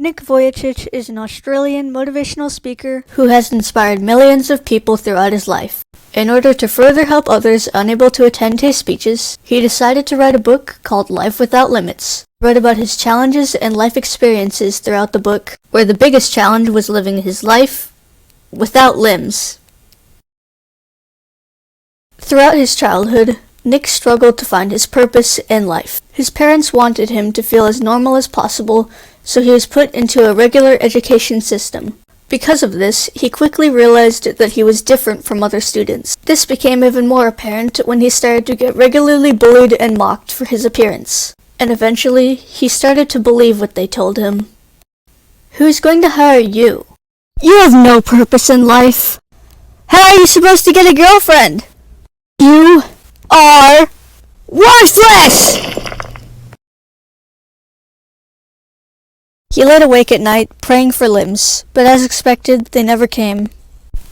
Nick Vujicic is an Australian motivational speaker who has inspired millions of people throughout his life. In order to further help others unable to attend his speeches, he decided to write a book called Life Without Limits. He wrote about his challenges and life experiences throughout the book, where the biggest challenge was living his life without limbs. Throughout his childhood, Nick struggled to find his purpose in life. His parents wanted him to feel as normal as possible, so he was put into a regular education system. Because of this, he quickly realized that he was different from other students. This became even more apparent when he started to get regularly bullied and mocked for his appearance. And eventually, he started to believe what they told him. Who's going to hire you? You have no purpose in life. How are you supposed to get a girlfriend? You are worthless! He laid awake at night, praying for limbs, but as expected, they never came.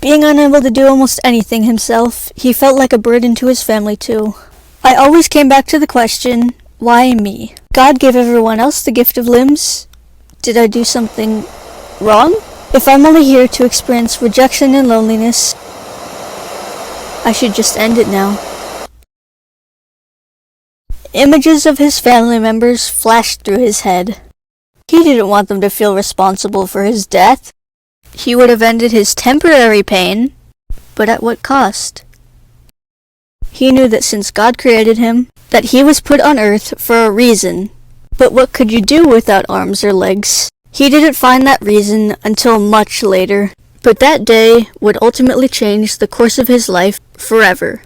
Being unable to do almost anything himself, he felt like a burden to his family too. I always came back to the question, why me? God gave everyone else the gift of limbs. Did I do something wrong? If I'm only here to experience rejection and loneliness, I should just end it now. Images of his family members flashed through his head. He didn't want them to feel responsible for his death. He would have ended his temporary pain, but at what cost? He knew that since God created him, that he was put on earth for a reason. But what could you do without arms or legs? He didn't find that reason until much later, but that day would ultimately change the course of his life forever.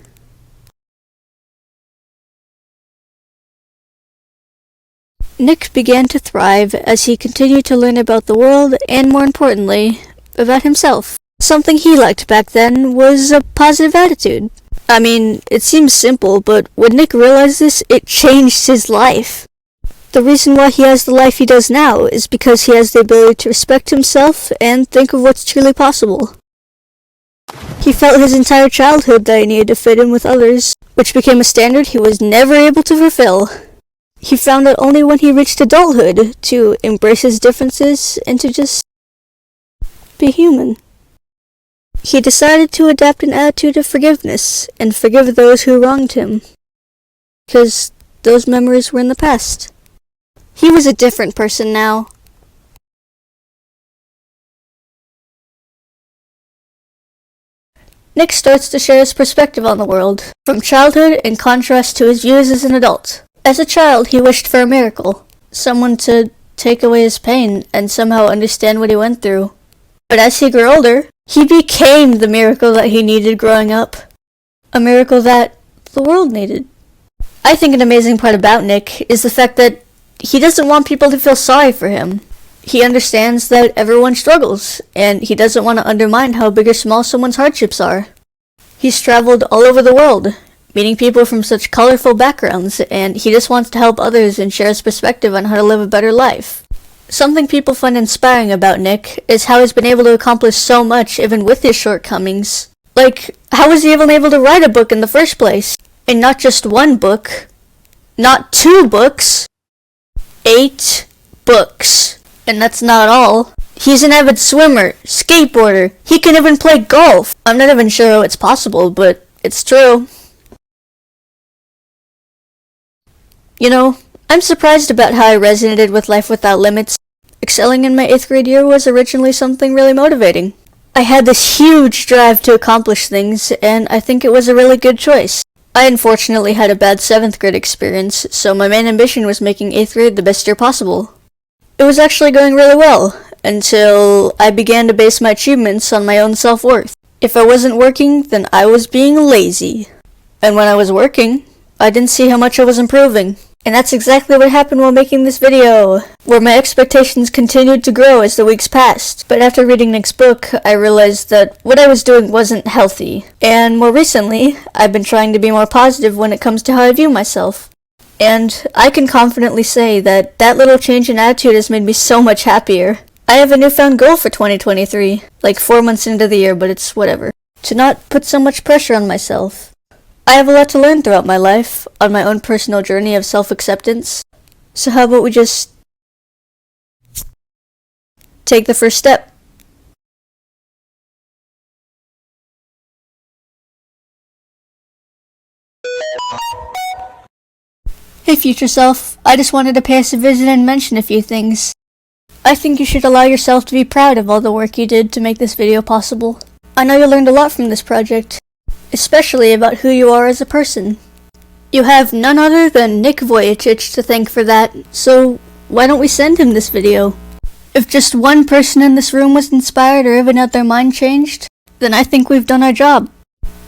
Nick began to thrive as he continued to learn about the world and, more importantly, about himself. Something he liked back then was a positive attitude. I mean, it seems simple, but when Nick realized this, it changed his life. The reason why he has the life he does now is because he has the ability to respect himself and think of what's truly possible. He felt his entire childhood that he needed to fit in with others, which became a standard he was never able to fulfill. He found that only when he reached adulthood to embrace his differences and to just be human. He decided to adopt an attitude of forgiveness and forgive those who wronged him, because those memories were in the past. He was a different person now. Nick starts to share his perspective on the world, from childhood in contrast to his views as an adult. As a child, he wished for a miracle, someone to take away his pain and somehow understand what he went through. But as he grew older, he became the miracle that he needed growing up. A miracle that the world needed. I think an amazing part about Nick is the fact that he doesn't want people to feel sorry for him. He understands that everyone struggles, and he doesn't want to undermine how big or small someone's hardships are. He's traveled all over the world, meeting people from such colorful backgrounds, and he just wants to help others and share his perspective on how to live a better life. Something people find inspiring about Nick is how he's been able to accomplish so much even with his shortcomings. Like, how was he even able to write a book in the first place? And not just one book, not 2 books, 8 books. And that's not all. He's an avid swimmer, skateboarder, he can even play golf. I'm not even sure how it's possible, but it's true. You know, I'm surprised about how I resonated with Life Without Limits. Excelling in my 8th grade year was originally something really motivating. I had this huge drive to accomplish things, and I think it was a really good choice. I unfortunately had a bad 7th grade experience, so my main ambition was making 8th grade the best year possible. It was actually going really well, until I began to base my achievements on my own self-worth. If I wasn't working, then I was being lazy. And when I was working, I didn't see how much I was improving. And that's exactly what happened while making this video, where my expectations continued to grow as the weeks passed. But after reading Nick's book, I realized that what I was doing wasn't healthy. And more recently, I've been trying to be more positive when it comes to how I view myself. And I can confidently say that that little change in attitude has made me so much happier. I have a newfound goal for 2023, like 4 months into the year, but it's whatever. To not put so much pressure on myself. I have a lot to learn throughout my life, on my own personal journey of self-acceptance. So how about we just take the first step. Hey future self, I just wanted to pay us a visit and mention a few things. I think you should allow yourself to be proud of all the work you did to make this video possible. I know you learned a lot from this project, especially about who you are as a person. You have none other than Nick Vujicic to thank for that, so why don't we send him this video? If just one person in this room was inspired or even had their mind changed, then I think we've done our job.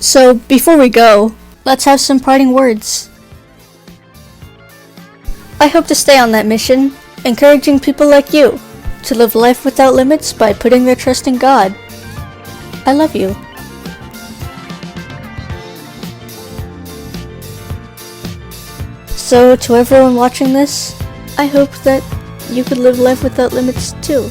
So before we go, let's have some parting words. I hope to stay on that mission, encouraging people like you to live life without limits by putting their trust in God. I love you. So to everyone watching this, I hope that you could live life without limits too.